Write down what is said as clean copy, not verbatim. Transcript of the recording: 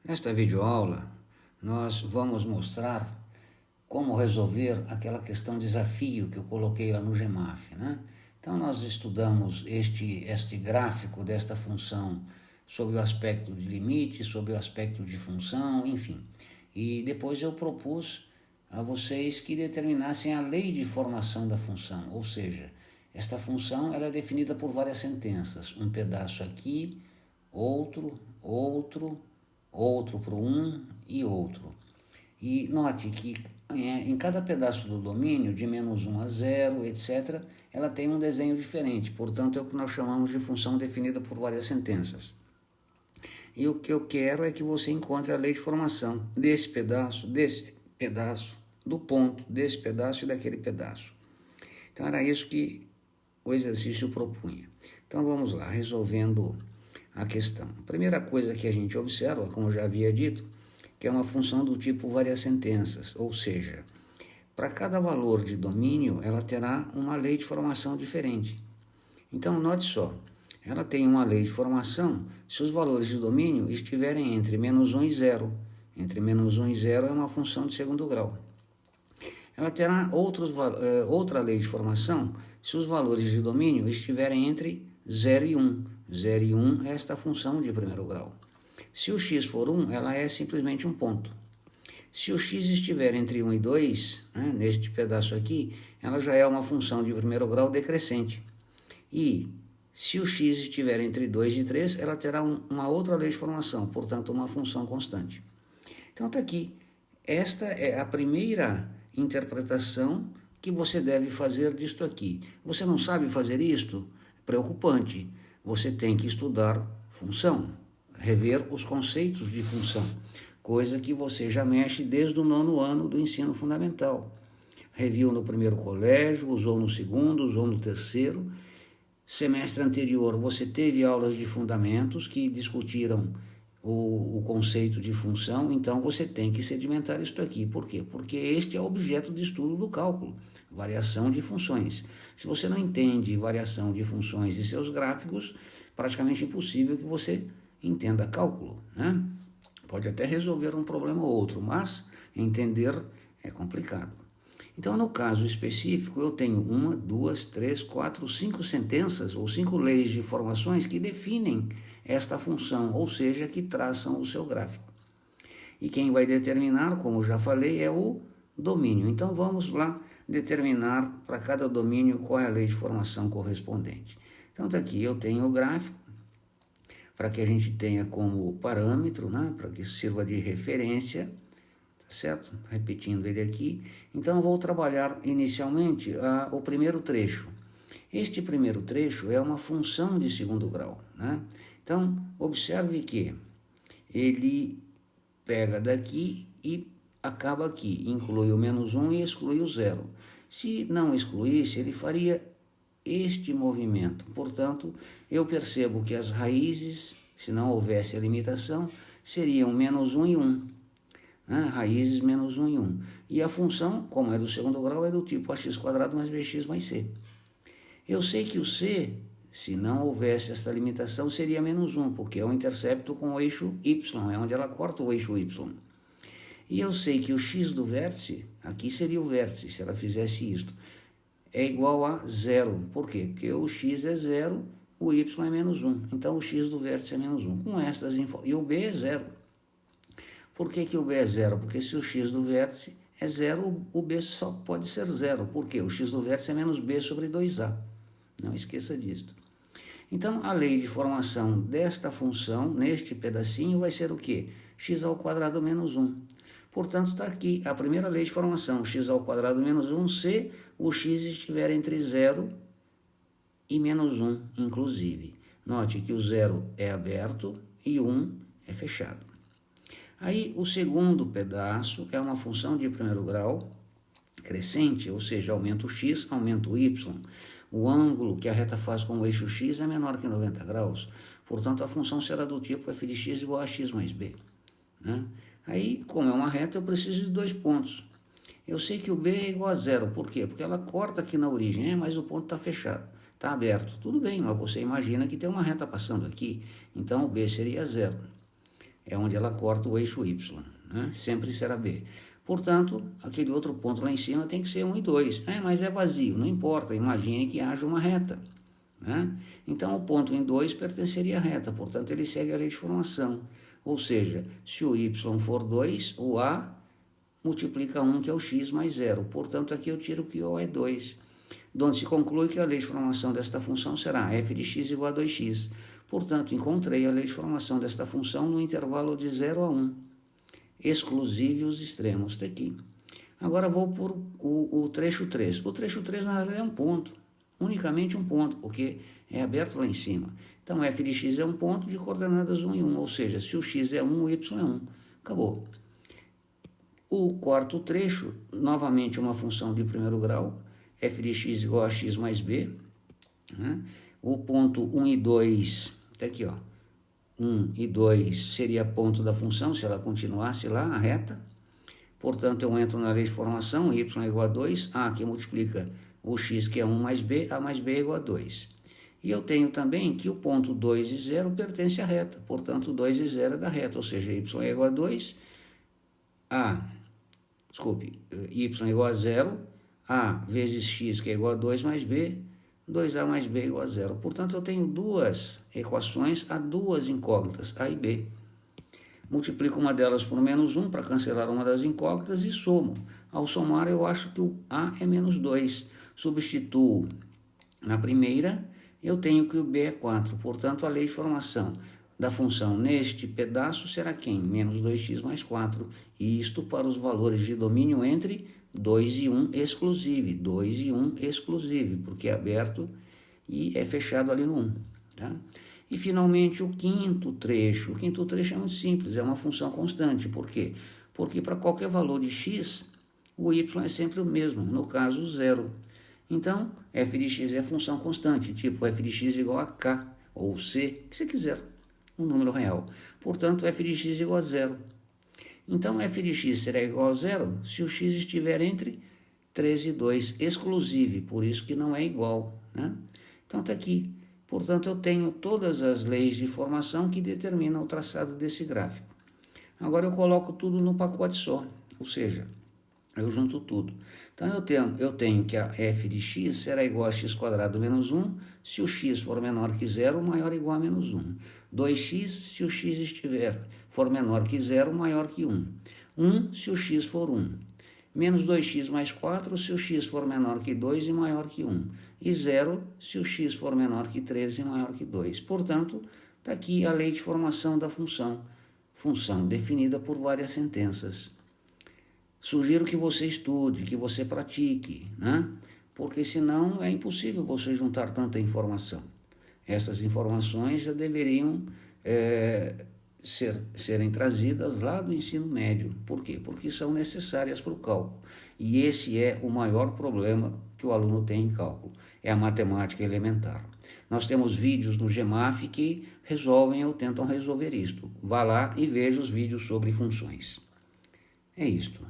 Nesta videoaula, nós vamos mostrar como resolver aquela questão desafio que eu coloquei lá no GEMAF, né? Então, nós estudamos este gráfico desta função sob o aspecto de limite, sob o aspecto de função, enfim. E depois eu propus a vocês que determinassem a lei de formação da função, ou seja, esta função ela é definida por várias sentenças, um pedaço aqui, outro para um e outro. E note que em cada pedaço do domínio, de -1 a 0, etc., ela tem um desenho diferente, portanto é o que nós chamamos de função definida por várias sentenças. E o que eu quero é que você encontre a lei de formação desse pedaço, do ponto, desse pedaço e daquele pedaço. Então era isso que o exercício propunha. Então vamos lá, resolvendo a questão. A primeira coisa que a gente observa, como eu já havia dito, que é uma função do tipo várias sentenças, ou seja, para cada valor de domínio, ela terá uma lei de formação diferente. Então, note só, ela tem uma lei de formação se os valores de domínio estiverem entre -1 e 0. Entre -1 e 0 é uma função de segundo grau. Ela terá outra lei de formação se os valores de domínio estiverem entre 0 e 1. 0 e 1 é esta função de primeiro grau. Se o x for 1, ela é simplesmente um ponto. Se o x estiver entre 1 e 2, né, neste pedaço aqui, ela já é uma função de primeiro grau decrescente. E se o x estiver entre 2 e 3, ela terá uma outra lei de formação, portanto, uma função constante. Então, está aqui. Esta é a primeira interpretação que você deve fazer disto aqui. Você não sabe fazer isto? Preocupante. Você tem que estudar função, rever os conceitos de função, coisa que você já mexe desde o 9º ano do ensino fundamental. Reviu no primeiro colégio, usou no segundo, usou no terceiro. Semestre anterior você teve aulas de fundamentos que discutiram o conceito de função, então você tem que sedimentar isso aqui. Por quê? Porque este é o objeto de estudo do cálculo, variação de funções. Se você não entende variação de funções e seus gráficos, praticamente impossível que você entenda cálculo, né? Pode até resolver um problema ou outro, mas entender é complicado. Então, no caso específico, eu tenho 1, 2, 3, 4, 5 sentenças ou 5 leis de formações que definem esta função, ou seja, que traçam o seu gráfico. E quem vai determinar, como já falei, é o domínio. Então, vamos lá determinar para cada domínio qual é a lei de formação correspondente. Então, está aqui, eu tenho o gráfico, para que a gente tenha como parâmetro, né, para que isso sirva de referência, certo? Repetindo ele aqui. Então, vou trabalhar inicialmente o primeiro trecho. Este primeiro trecho é uma função de segundo grau, né? Então, observe que ele pega daqui e acaba aqui, inclui o -1 e exclui o 0. Se não excluísse, ele faria este movimento. Portanto, eu percebo que as raízes, se não houvesse a limitação, seriam -1 e 1. Raízes -1 e 1. E a função, como é do segundo grau, é do tipo ax² mais bx mais c. Eu sei que o c, se não houvesse esta limitação, seria -1, porque é o intercepto com o eixo y, é onde ela corta o eixo y. E eu sei que o x do vértice, aqui seria o vértice, se ela fizesse isto, é igual a 0. Por quê? Porque o x é 0, o y é -1. Então, o x do vértice é -1. Com estas informações. E o b é 0. Por que o b é 0? Porque se o x do vértice é 0, o b só pode ser 0. Por quê? O x do vértice é -b sobre 2a. Não esqueça disso. Então, a lei de formação desta função, neste pedacinho, vai ser o quê? x² menos 1. Portanto, está aqui a primeira lei de formação, x² menos 1, se o x estiver entre 0 e -1, inclusive. Note que o 0 é aberto e 1 é fechado. Aí, o segundo pedaço é uma função de primeiro grau crescente, ou seja, aumenta o x, aumenta o y. O ângulo que a reta faz com o eixo x é menor que 90 graus. Portanto, a função será do tipo f de x igual a x mais b, né? Aí, como é uma reta, eu preciso de 2 pontos. Eu sei que o b é igual a 0. Por quê? Porque ela corta aqui na origem, mas o ponto está fechado, está aberto. Tudo bem, mas você imagina que tem uma reta passando aqui, então o b seria 0. é onde ela corta o eixo Y, né? Sempre será B. Portanto, aquele outro ponto lá em cima tem que ser 1 e 2, né? Mas é vazio, não importa, imagine que haja uma reta, né? Então, o ponto em 2 pertenceria à reta, portanto, ele segue a lei de formação. Ou seja, se o y for 2, o a multiplica 1, que é o x, mais 0. Portanto, aqui eu tiro que o é 2. De onde se conclui que a lei de formação desta função será f de x igual a 2x. Portanto, encontrei a lei de formação desta função no intervalo de 0 a 1. Exclusive os extremos daqui. Agora vou por o trecho 3. O trecho 3, na realidade, é um ponto. Unicamente um ponto, porque é aberto lá em cima. Então, f de x é um ponto de coordenadas 1 e 1, ou seja, se o x é 1, o y é 1. Acabou. O quarto trecho, novamente uma função de primeiro grau, f de x igual a x mais b. Né? O ponto 1 e 2, está aqui, ó. 1 e 2 seria ponto da função, se ela continuasse lá, a reta. Portanto, eu entro na lei de formação, y é igual a 2, a que multiplica o x, que é 1 mais b, a mais b é igual a 2. E eu tenho também que o ponto 2 e 0 pertence à reta, portanto, 2 e 0 é da reta, ou seja, y é igual a 2, y é igual a 0, a vezes x, que é igual a 2 mais b, 2a mais b é igual a 0. Portanto, eu tenho duas equações a duas incógnitas, a e b. Multiplico uma delas por menos 1 para cancelar uma das incógnitas e somo. Ao somar, eu acho que o a é menos 2. Substituo na primeira, eu tenho que o b é 4. Portanto, a lei de formação da função neste pedaço será quem? Menos 2x mais 4. E isto para os valores de domínio entre 2 e 1 exclusive. 2 e 1 exclusive, porque é aberto e é fechado ali no 1. Tá? E, finalmente, o quinto trecho. O quinto trecho é muito simples, é uma função constante. Por quê? Porque para qualquer valor de x, o y é sempre o mesmo, no caso, 0. Então, f de x é função constante, tipo f de x igual a k, ou c, que você quiser, um número real. Portanto, f de x igual a 0. Então, f de x será igual a 0 se o x estiver entre 3 e 2, exclusive, por isso que não é igual. Né? Então, está aqui. Portanto, eu tenho todas as leis de formação que determinam o traçado desse gráfico. Agora, eu coloco tudo no pacote só, ou seja, eu junto tudo. Então, eu tenho que a f de x será igual a x² menos 1, se o x for menor que 0, maior ou igual a menos 1. 2x, se o x for menor que 0, maior que 1. 1, se o x for 1. Menos 2x mais 4, se o x for menor que 2 e maior que 1. E 0, se o x for menor que 3 e maior que 2. Portanto, está aqui a lei de formação da função. Função definida por várias sentenças. Sugiro que você estude, que você pratique, né? Porque senão é impossível você juntar tanta informação. Essas informações já deveriam serem trazidas lá do ensino médio. Por quê? Porque são necessárias para o cálculo. E esse é o maior problema que o aluno tem em cálculo, é a matemática elementar. Nós temos vídeos no GEMAF que resolvem ou tentam resolver isto. Vá lá e veja os vídeos sobre funções. É isto.